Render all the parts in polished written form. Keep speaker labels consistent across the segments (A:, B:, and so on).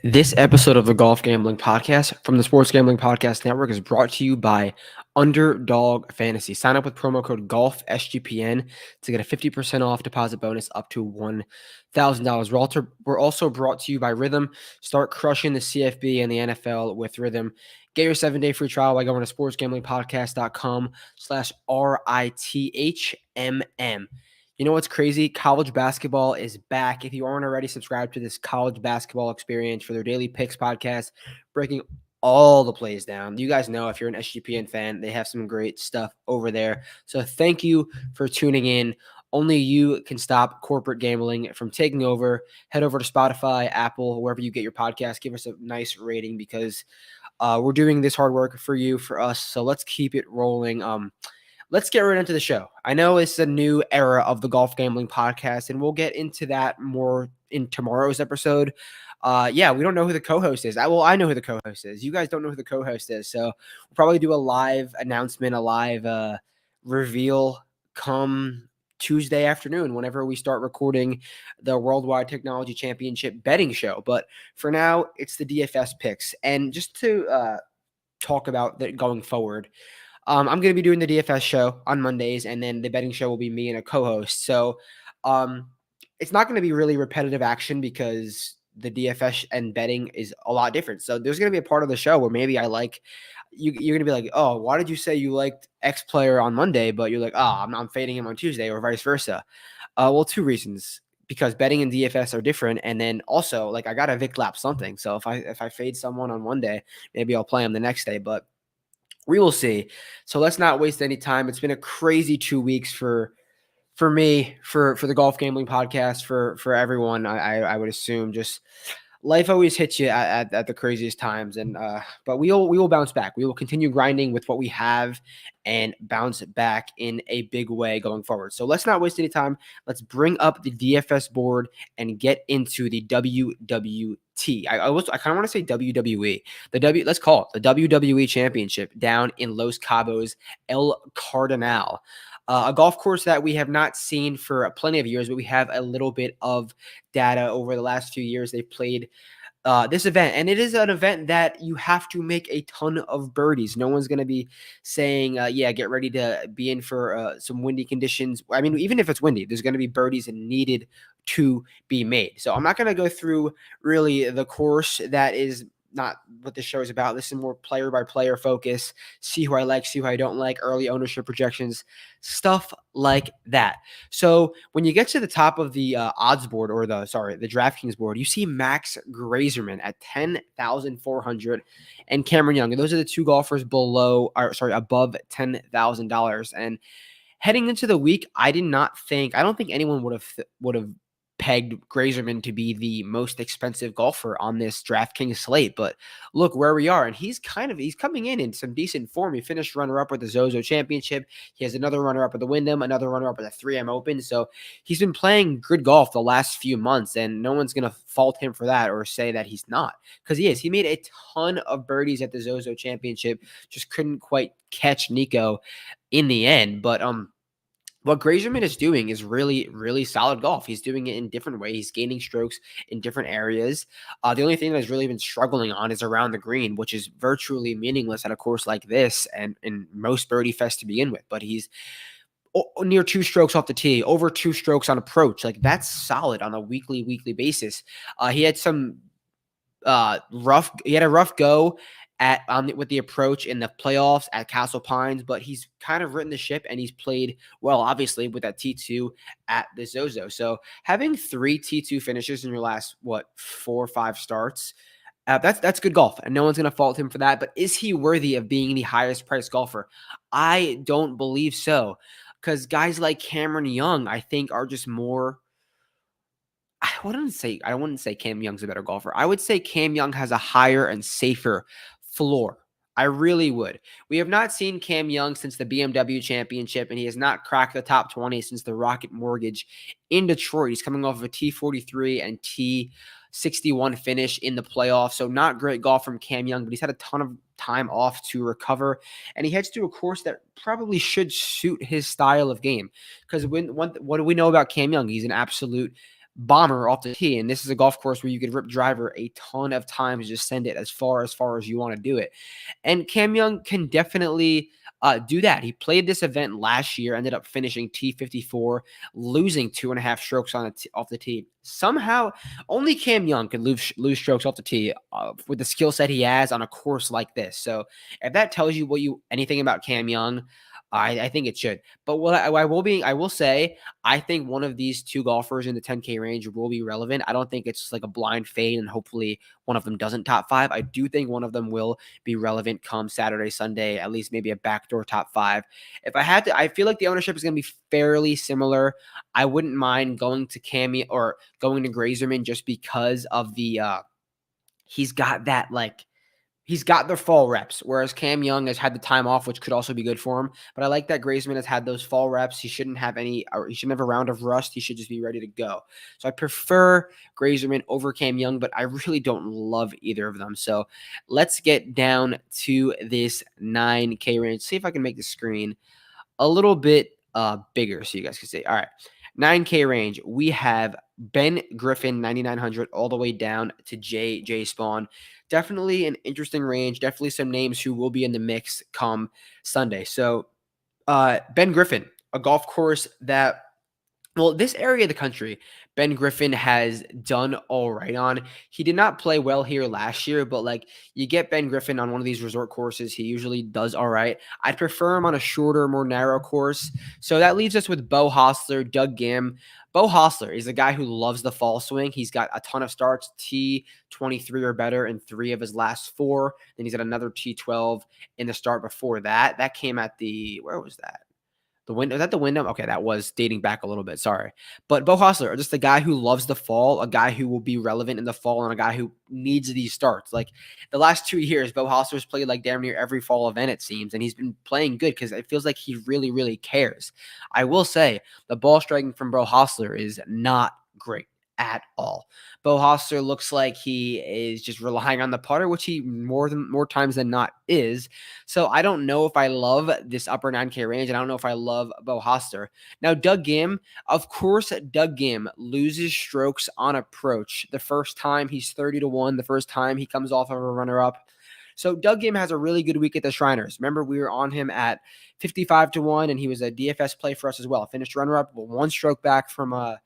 A: This episode of the Golf Gambling Podcast from the Sports Gambling Podcast Network is brought to you by Underdog Fantasy. Sign up with promo code GOLF SGPN to get a 50% off deposit bonus up to $1,000. We're also brought to you by Rhythm. Start crushing the CFB and the NFL with Rhythm. Get your 7-day free trial by going to sportsgamblingpodcast.com/RITHMM. You know what's crazy? College basketball is back. If you aren't already subscribed to this college basketball experience for their daily picks podcast, breaking all the plays down. You guys know if you're an SGPN fan, they have some great stuff over there. So thank you for tuning in. Only you can stop corporate gambling from taking over. Head over to Spotify, Apple, wherever you get your podcast. Give us a nice rating because we're doing this hard work for you, for us. So let's keep it rolling. Let's get right into the show. I know it's a new era of the Golf Gambling Podcast, and we'll get into that more in tomorrow's episode. We don't know who the co-host is. I know who the co-host is. You guys don't know who the co-host is, so we'll probably do a live announcement, a live reveal come Tuesday afternoon whenever we start recording the Worldwide Technology Championship betting show. But for now, it's the DFS picks. And just to talk about that going forward, I'm going to be doing the DFS show on Mondays, and then the betting show will be me and a co-host. So it's not going to be really repetitive action because the DFS and betting is a lot different. So there's going to be a part of the show where maybe you're going to be like, oh, why did you say you liked X player on Monday, but you're like, oh, I'm fading him on Tuesday, or vice versa. Well, two reasons. Because betting and DFS are different, and then also like I got to Vic lap something. So if I fade someone on one day, maybe I'll play him the next day. But we will see. So let's not waste any time. It's been a crazy 2 weeks for me, for the Golf Gambling Podcast, for everyone. I would assume just life always hits you at the craziest times, and but we will bounce back. We will continue grinding with what we have and bounce back in a big way going forward. So let's not waste any time. Let's bring up the DFS board and get into the WWT. I kind of want to say WWE. Let's call it the WWE Championship down in Los Cabos, El Cardinal. A golf course that we have not seen for plenty of years, but we have a little bit of data over the last few years. They've played this event, and it is an event that you have to make a ton of birdies. No one's going to be saying, get ready to be in for some windy conditions. I mean, even if it's windy, there's going to be birdies needed to be made. So I'm not going to go through really the course. That is not what this show is about. This is more player by player focus. See who I like, see who I don't like, early ownership projections, stuff like that. So when you get to the top of the odds board, or the DraftKings board, you see Max Grazerman at 10,400 and Cameron Young. And those are the two golfers above $10,000. And heading into the week, I don't think anyone would have pegged Grazerman to be the most expensive golfer on this DraftKings slate. But look where we are. And he's coming in some decent form. He finished runner-up with the Zozo Championship. He has another runner-up at the Wyndham, another runner-up at the 3M Open. So he's been playing good golf the last few months, and no one's going to fault him for that or say that he's not, because he is. He made a ton of birdies at the Zozo Championship, just couldn't quite catch Nico in the end. But what Grazerman is doing is really, really solid golf. He's doing it in different ways. He's gaining strokes in different areas. The only thing that he's really been struggling on is around the green, which is virtually meaningless at a course like this and in most birdie fest to begin with. But he's near 2 strokes off the tee, over 2 strokes on approach. Like, that's solid on a weekly basis. He had some a rough go with the approach in the playoffs at Castle Pines, but he's kind of written the ship, and he's played well, obviously, with that T2 at the Zozo. So having 3 T2 finishes in your last 4 or 5 starts, that's good golf, and no one's going to fault him for that. But is he worthy of being the highest priced golfer? I don't believe so, because guys like Cameron Young, I think, are just more. I wouldn't say Cam Young's a better golfer. I would say Cam Young has a higher and safer floor. I really would. We have not seen Cam Young since the BMW Championship, and he has not cracked the top 20 since the Rocket Mortgage in Detroit. He's coming off of a T43 and T61 finish in the playoffs, so not great golf from Cam Young, but he's had a ton of time off to recover, and he heads to a course that probably should suit his style of game. Because what do we know about Cam Young? He's an absolute bomber off the tee. And this is a golf course where you could rip driver a ton of times, just send it as far as you want to do it. And Cam Young can definitely do that. He played this event last year, ended up finishing T54, losing 2.5 strokes off the tee. Somehow, only Cam Young can lose strokes off the tee with the skill set he has on a course like this. So if that tells you anything about Cam Young, I think it should. But I will say, I think one of these two golfers in the 10K range will be relevant. I don't think it's like a blind fade, and hopefully one of them doesn't top 5. I do think one of them will be relevant come Saturday, Sunday, at least maybe a backdoor top 5. If I had to, I feel like the ownership is going to be fairly similar. I wouldn't mind going to Cammy or going to Grazerman just because of the he's got that he's got the fall reps, whereas Cam Young has had the time off, which could also be good for him. But I like that Graceman has had those fall reps. He shouldn't have he shouldn't have a round of rust. He should just be ready to go. So I prefer Grazerman over Cam Young, but I really don't love either of them. So let's get down to this 9K range. See if I can make the screen a little bit bigger so you guys can see. All right. 9K range, we have Ben Griffin, 9,900, all the way down to J Spawn. Definitely an interesting range. Definitely some names who will be in the mix come Sunday. So Ben Griffin, a golf course that, well, this area of the country, Ben Griffin has done all right on. He did not play well here last year, but like you get Ben Griffin on one of these resort courses, he usually does all right. I'd prefer him on a shorter, more narrow course. So that leaves us with Beau Hossler, Doug Gim. Beau Hossler is a guy who loves the fall swing. He's got a ton of starts, T23 or better in 3 of his last 4. Then he's got another T12 in the start before that. That came at where was that? The window, is that the window? Okay, that was dating back a little bit. Sorry. But Beau Hossler, just a guy who loves the fall, a guy who will be relevant in the fall, and a guy who needs these starts. Like the last 2 years, Beau Hossler's played like damn near every fall event, it seems, and he's been playing good because it feels like he really, really cares. I will say the ball striking from Beau Hossler is not great at all. Beau Hossler looks like he is just relying on the putter, which he more times than not is. So I don't know if I love this upper 9K range. And I don't know if I love Beau Hossler. Now, Doug Gim, of course, Doug Gim loses strokes on approach. The first time he's 30-1, the first time he comes off of a runner-up. So Doug Gim has a really good week at the Shriners. Remember, we were on him at 55-1, and he was a DFS play for us as well. Finished runner-up, 1 stroke back from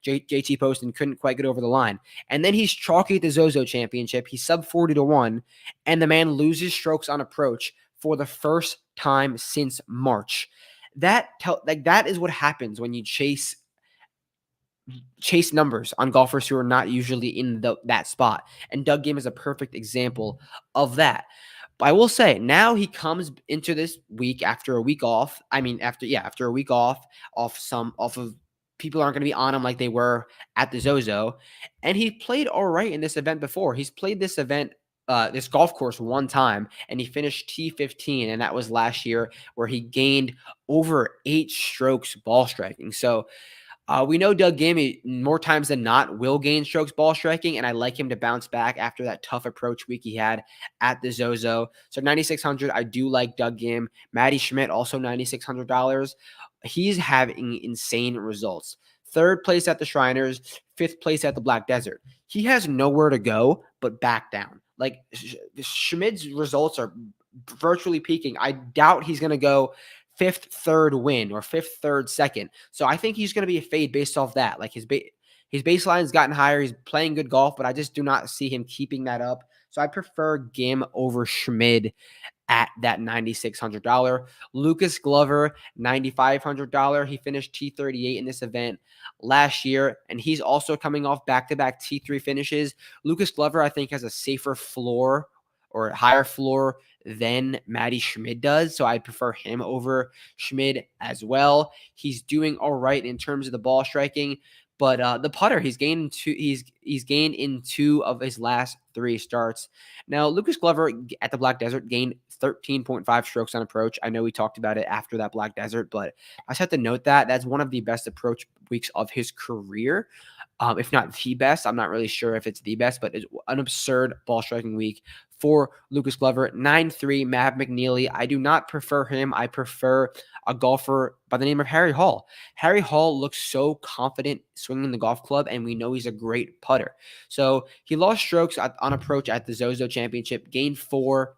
A: JT Poston, couldn't quite get over the line. And then he's chalky at the Zozo Championship. He's sub 40-1, and the man loses strokes on approach for the first time since March. That is what happens when you chase numbers on golfers who are not usually in that spot. And Doug Gim is a perfect example of that. But I will say, now he comes into this week after a week off. After a week off of people aren't going to be on him like they were at the Zozo. And he played all right in this event before. He's played this event, this golf course 1 time, and he finished T15, and that was last year, where he gained over 8 strokes ball striking. So we know Doug Gim, more times than not, will gain strokes ball striking, and I like him to bounce back after that tough approach week he had at the Zozo. So 9,600, I do like Doug Gim. Matty Schmidt, also $9,600. He's having insane results. 3rd place at the Shriners, 5th place at the Black Desert. He has nowhere to go but back down. Like Schmidt's results are virtually peaking. I doubt he's going to go 5th, 3rd win or 5th, 3rd, 2nd. So I think he's going to be a fade based off that. Like his baseline's gotten higher. He's playing good golf, but I just do not see him keeping that up. So I prefer Gim over Schmid at that $9,600. Lucas Glover, $9,500. He finished T38 in this event last year, and he's also coming off back-to-back T3 finishes. Lucas Glover, I think, has a safer floor or higher floor than Matty Schmid does, so I prefer him over Schmid as well. He's doing all right in terms of the ball striking, but the putter, he's He's gained in 2 of his last 3 starts. Now, Lucas Glover at the Black Desert gained 13.5 strokes on approach. I know we talked about it after that Black Desert, but I just have to note that that's one of the best approach weeks of his career. If not the best, I'm not really sure if it's the best, but it's an absurd ball striking week for Lucas Glover. 9-3, Mav McNeely. I do not prefer him. I prefer a golfer by the name of Harry Hall. Harry Hall looks so confident swinging the golf club, and we know he's a great putter. So he lost strokes on approach at the Zozo Championship, gained 4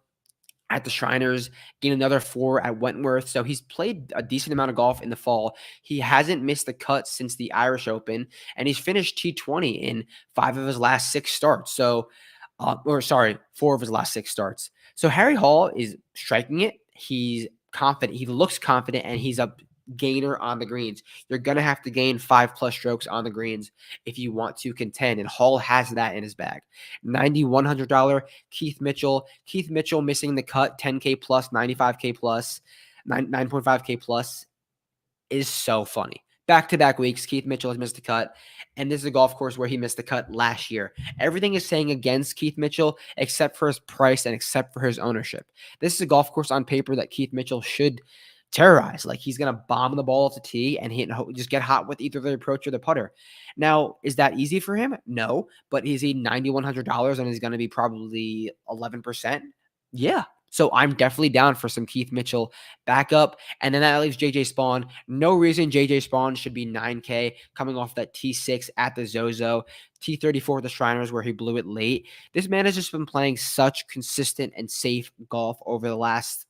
A: at the Shriners, gained another 4 at Wentworth. So he's played a decent amount of golf in the fall. He hasn't missed the cut since the Irish Open, and he's finished T20 in 5 of his last 6 starts. So, 4 of his last 6 starts. So Harry Hall is striking it. He's confident. He looks confident, and he's a gainer on the greens. You're going to have to gain 5+ strokes on the greens if you want to contend, and Hall has that in his bag. $9,100 Keith Mitchell. Keith Mitchell missing the cut, 10K plus, 95K plus, 9.5K plus is so funny. Back-to-back weeks, Keith Mitchell has missed the cut, and this is a golf course where he missed the cut last year. Everything is saying against Keith Mitchell except for his price and except for his ownership. This is a golf course on paper that Keith Mitchell should terrorize. Like, he's going to bomb the ball off the tee and just get hot with either the approach or the putter. Now, is that easy for him? No, but is he $9,100 and he's going to be probably 11%? Yeah. So I'm definitely down for some Keith Mitchell backup. And then that leaves JJ Spawn. No reason JJ Spawn should be 9K coming off that T6 at the Zozo, T34 at the Shriners where he blew it late. This man has just been playing such consistent and safe golf over the last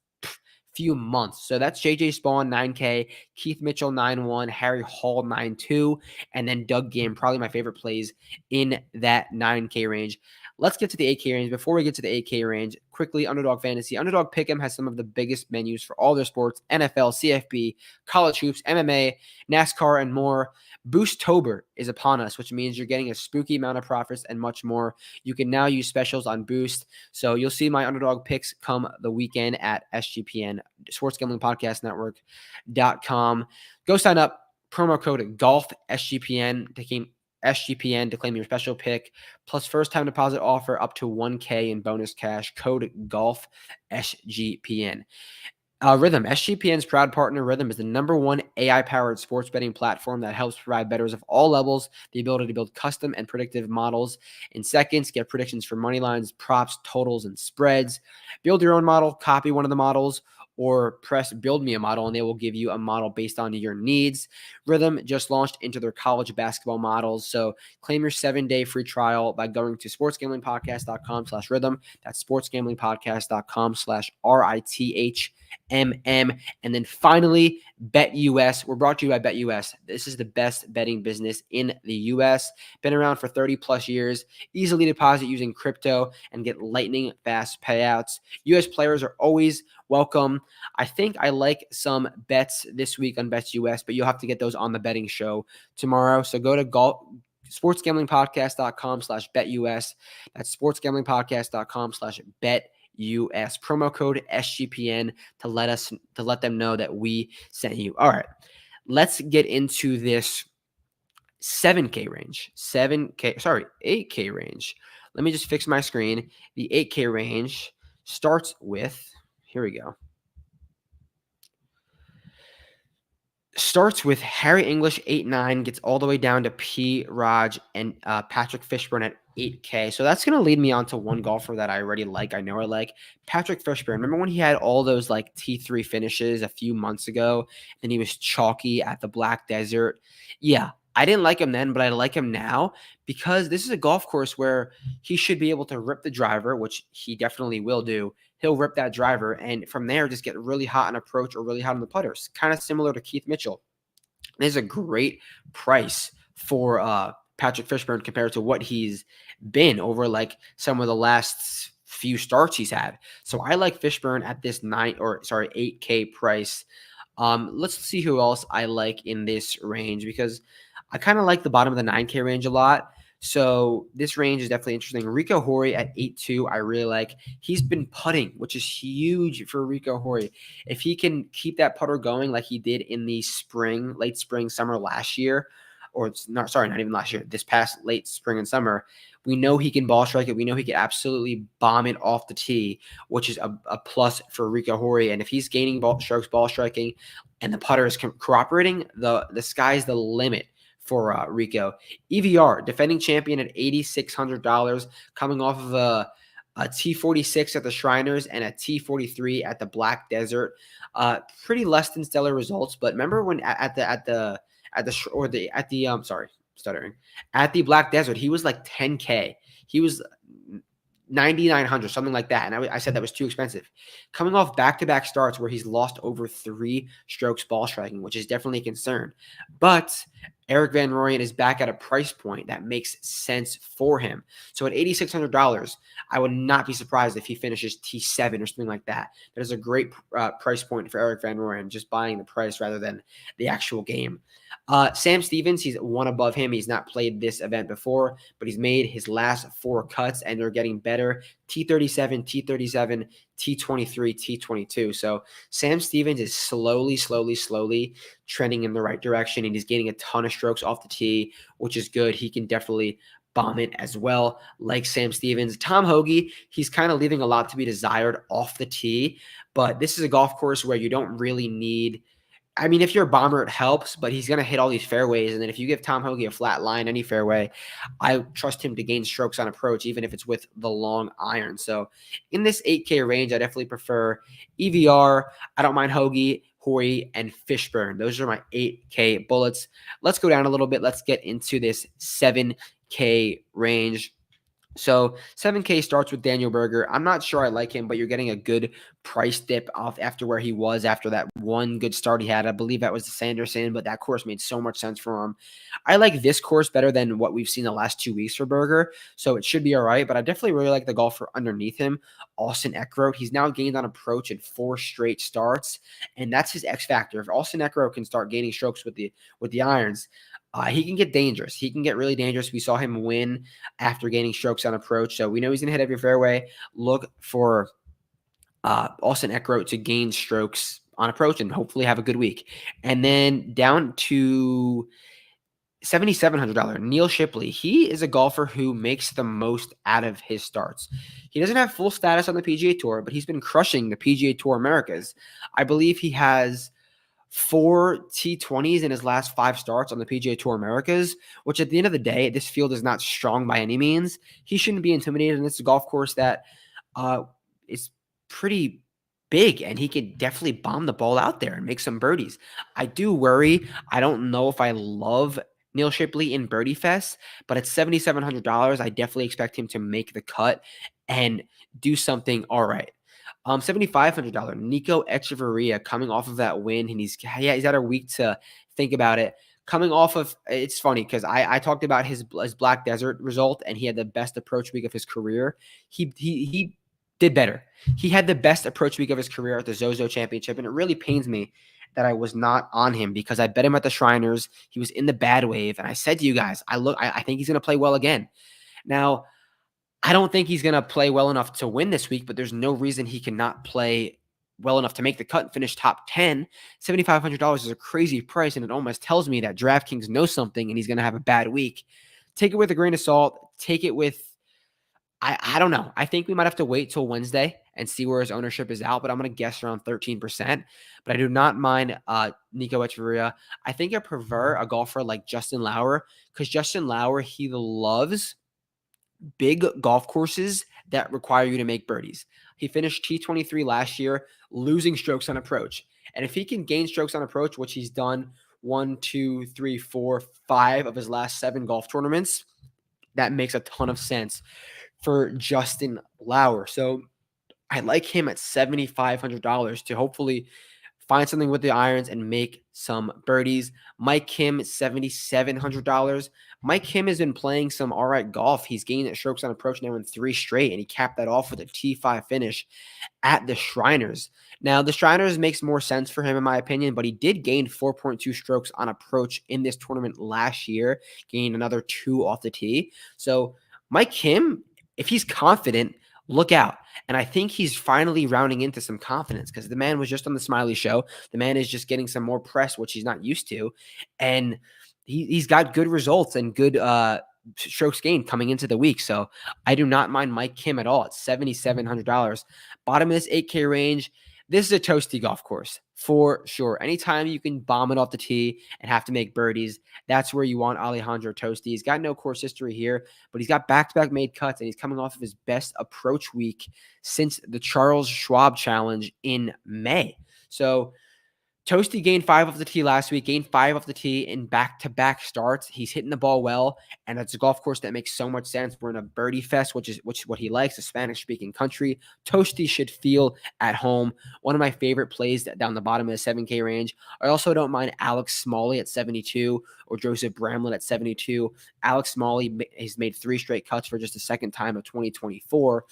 A: few months. So that's JJ Spawn 9K, Keith Mitchell 9-1, Harry Hall 9-2, and then Doug Ginn, probably my favorite plays in that 9K range. Let's get to the 8K range. Before we get to the 8K range, quickly, Underdog Fantasy. Underdog Pick'em has some of the biggest menus for all their sports: NFL, CFB, college hoops, MMA, NASCAR, and more. Boosttober is upon us, which means you're getting a spooky amount of profits and much more. You can now use specials on Boost. So you'll see my Underdog picks come the weekend at SGPN, Sports Gambling Podcast Network.com. Go sign up. Promo code GOLF SGPN to claim your special pick, plus first time deposit offer up to 1K in bonus cash. Code GOLF SGPN. Rhythm, SGPN's proud partner. Rhythm is the #1 AI-powered sports betting platform that helps provide bettors of all levels the ability to build custom and predictive models in seconds. Get predictions for money lines, props, totals, and spreads. Build your own model, copy one of the models, or press build me a model, and they will give you a model based on your needs. Rhythm just launched into their college basketball models. So claim your 7-day free trial by going to sportsgamblingpodcast.com/rhythm. That's sportsgamblingpodcast.com/RITHMM. And then finally, BetUS. We're brought to you by BetUS. This is the best betting business in the US. Been around for 30 plus years. Easily deposit using crypto and get lightning fast payouts. US players are always welcome. I think I like some bets this week on BetUS, but you'll have to get those on the betting show tomorrow. So go to sportsgamblingpodcast.com/BetUS. That's sportsgamblingpodcast.com/BetUS. Promo code SGPN to let them know that we sent you. All right, let's get into this 8K range. Let me just fix my screen. The 8K range starts with, here we go. Starts with Harry English 8-9, gets all the way down to P. Raj and Patrick Fishburne at 8K. So that's going to lead me on to one golfer that I already like. I know I like Patrick Fishburne. Remember when he had all those like T3 finishes a few months ago, and he was chalky at the Black Desert? Yeah, I didn't like him then, but I like him now because this is a golf course where he should be able to rip the driver, which he definitely will do. He'll rip that driver, and from there, just get really hot on approach or really hot on the putters. Kind of similar to Keith Mitchell. This is a great price for Patrick Fishburne compared to what he's been over like some of the last few starts he's had. So I like Fishburne at this 8K price. Let's see who else I like in this range because I kind of like the bottom of the 9K range a lot. So this range is definitely interesting. Rico Horry at 8-2, I really like. He's been putting, which is huge for Rico Horry. If he can keep that putter going like he did in the late spring, summer last year, or it's not, sorry, not even last year, this past late spring and summer. We know he can ball strike it. We know he can absolutely bomb it off the tee, which is a plus for Rico Horry. And if he's gaining ball striking, and the putter is cooperating, the sky's the limit for Rico. EVR, defending champion at $8,600, coming off of a T46 at the Shriners and a T43 at the Black Desert. Pretty less than stellar results, but remember when at the Black Desert, he was like 10K. He was 9,900, something like that. And I said that was too expensive. Coming off back-to-back starts where he's lost over 3 strokes ball striking, which is definitely a concern. But Erik van Rooyen is back at a price point that makes sense for him. So at $8,600, I would not be surprised if he finishes T7 or something like that. That is a great price point for Erik van Rooyen, just buying the price rather than the actual game. Sam Stevens, he's one above him. He's not played this event before, but he's made his last 4 cuts, and they're getting better. T37, T37, T23, T22. So Sam Stevens is slowly trending in the right direction, and he's gaining a ton of strokes off the tee, which is good. He can definitely bomb it as well, like Sam Stevens. Tom Hoge, he's kind of leaving a lot to be desired off the tee, but this is a golf course where you don't really need – I mean, if you're a bomber, it helps, but he's going to hit all these fairways. And then if you give Tom Hoge a flat line, any fairway, I trust him to gain strokes on approach, even if it's with the long iron. So in this 8K range, I definitely prefer EVR. I don't mind Hoge, Horry, and Fishburne. Those are my 8K bullets. Let's go down a little bit. Let's get into this 7K range. So 7K starts with Daniel Berger. I'm not sure I like him, but you're getting a good price dip off after where he was after that one good start he had. I believe that was the Sanderson, but that course made so much sense for him. I like this course better than what we've seen the last 2 weeks for Berger, so it should be all right, but I definitely really like the golfer underneath him, Austin Eckroat. He's now gained on approach in 4 straight starts, and that's his X factor. If Austin Eckroat can start gaining strokes with the irons, he can get dangerous. He can get really dangerous. We saw him win after gaining strokes on approach. So we know he's going to hit every fairway. Look for Austin Eckroat to gain strokes on approach and hopefully have a good week. And then down to $7,700, Neil Shipley. He is a golfer who makes the most out of his starts. He doesn't have full status on the PGA Tour, but he's been crushing the PGA Tour Americas. I believe he has 4 T20s in his last 5 starts on the PGA Tour Americas, which at the end of the day, this field is not strong by any means. He shouldn't be intimidated, and it's a golf course that is pretty big, and he could definitely bomb the ball out there and make some birdies. I do worry. I don't know if I love Neil Shipley in Birdie Fest, but at $7,700, I definitely expect him to make the cut and do something all right. $7,500, Nico Echeverria, coming off of that win, and he's had a week to think about it. Coming off of, it's funny because I talked about his Black Desert result, and he had the best approach week of his career. He did better. He had the best approach week of his career at the Zozo Championship, and it really pains me that I was not on him because I bet him at the Shriners. He was in the bad wave, and I said to you guys, I think he's going to play well again. Now, I don't think he's going to play well enough to win this week, but there's no reason he cannot play well enough to make the cut and finish top 10. $7,500 is a crazy price, and it almost tells me that DraftKings knows something and he's going to have a bad week. Take it with a grain of salt. Take it with, I don't know. I think we might have to wait till Wednesday and see where his ownership is out, but I'm going to guess around 13%. But I do not mind Nico Echeverria. I think I prefer a golfer like Justin Lauer because Justin Lauer, he loves big golf courses that require you to make birdies. He finished T23 last year, losing strokes on approach. And if he can gain strokes on approach, which he's done 1, 2, 3, 4, 5 of his last 7 golf tournaments, that makes a ton of sense for Justin Lauer. So I like him at $7,500 to hopefully find something with the irons and make some birdies. Mike Kim, $7,700. Mike Kim has been playing some all right golf. He's gained strokes on approach now in 3 straight, and he capped that off with a T5 finish at the Shriners. Now, the Shriners makes more sense for him, in my opinion, but he did gain 4.2 strokes on approach in this tournament last year, gained another 2 off the tee. So Mike Kim, if he's confident, look out. And I think he's finally rounding into some confidence because the man was just on the Smiley Show. The man is just getting some more press, which he's not used to. And he's got good results and good strokes gained coming into the week. So I do not mind Mike Kim at all. It's $7,700. Bottom of this 8K range. This is a toasty golf course for sure. Anytime you can bomb it off the tee and have to make birdies, that's where you want Alejandro Tosti. He's got no course history here, but he's got back-to-back made cuts, and he's coming off of his best approach week since the Charles Schwab Challenge in May. So Toasty gained 5 off the tee last week, gained 5 off the tee in back-to-back starts. He's hitting the ball well, and it's a golf course that makes so much sense. We're in a birdie fest, which is what he likes, a Spanish-speaking country. Toasty should feel at home. One of my favorite plays down the bottom of the 7K range. I also don't mind Alex Smalley at 72 or Joseph Bramlett at 72. Alex Smalley has made 3 straight cuts for just the second time of 2024.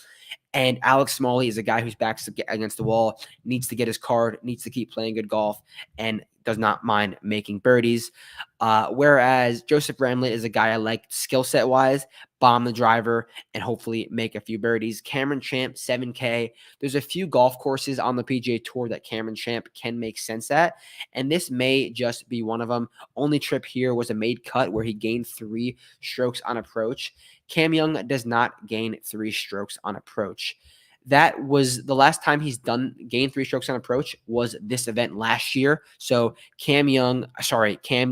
A: And Alex Smalley is a guy whose back's against the wall, needs to get his card, needs to keep playing good golf, and does not mind making birdies. Whereas Joseph Bramlett is a guy I like skill set wise, bomb the driver, and hopefully make a few birdies. Cameron Champ, 7K. There's a few golf courses on the PGA Tour that Cameron Champ can make sense at, and this may just be one of them. Only trip here was a made cut where he gained 3 strokes on approach. Cam Young does not gain 3 strokes on approach. That was the last time he's gained 3 strokes on approach was this event last year. So Cam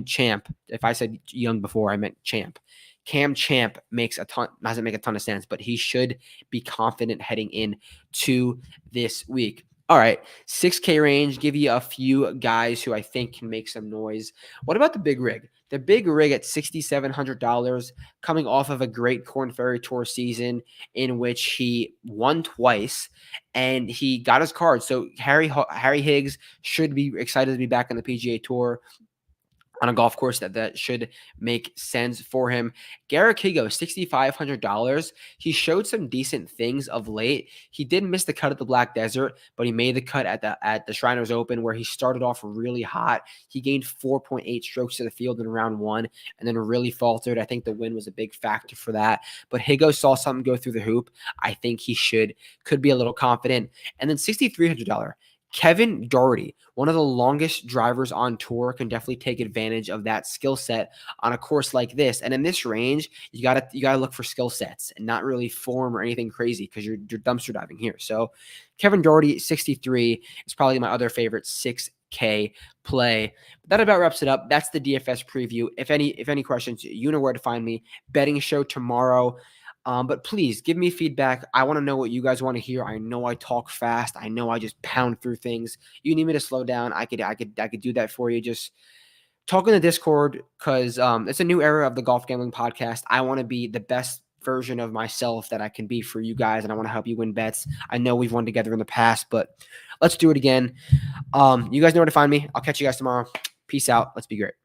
A: Champ. If I said Young before, I meant Champ. Cam Champ doesn't make a ton of sense, but he should be confident heading in to this week. All right, 6K range, give you a few guys who I think can make some noise. What about the big rig? The big rig at $6,700, coming off of a great Korn Ferry Tour season in which he won twice and he got his card. So Harry Higgs should be excited to be back on the PGA Tour on a golf course that should make sense for him. Garrick Higo, $6,500. He showed some decent things of late. He did miss the cut at the Black Desert, but he made the cut at the Shriners Open where he started off really hot. He gained 4.8 strokes to the field in round 1 and then really faltered. I think the win was a big factor for that. But Higo saw something go through the hoop. I think he could be a little confident. And then $6,300. Kevin Doherty, one of the longest drivers on tour, can definitely take advantage of that skill set on a course like this. And in this range, you gotta look for skill sets and not really form or anything crazy because you're dumpster diving here. So Kevin Doherty, 63, is probably my other favorite 6K play. That about wraps it up. That's the DFS preview. If any questions, you know where to find me. Betting show tomorrow. But please give me feedback. I want to know what you guys want to hear. I know I talk fast. I know I just pound through things. You need me to slow down. I could do that for you. Just talk in the Discord because it's a new era of the Golf Gambling Podcast. I want to be the best version of myself that I can be for you guys, and I want to help you win bets. I know we've won together in the past, but let's do it again. You guys know where to find me. I'll catch you guys tomorrow. Peace out. Let's be great.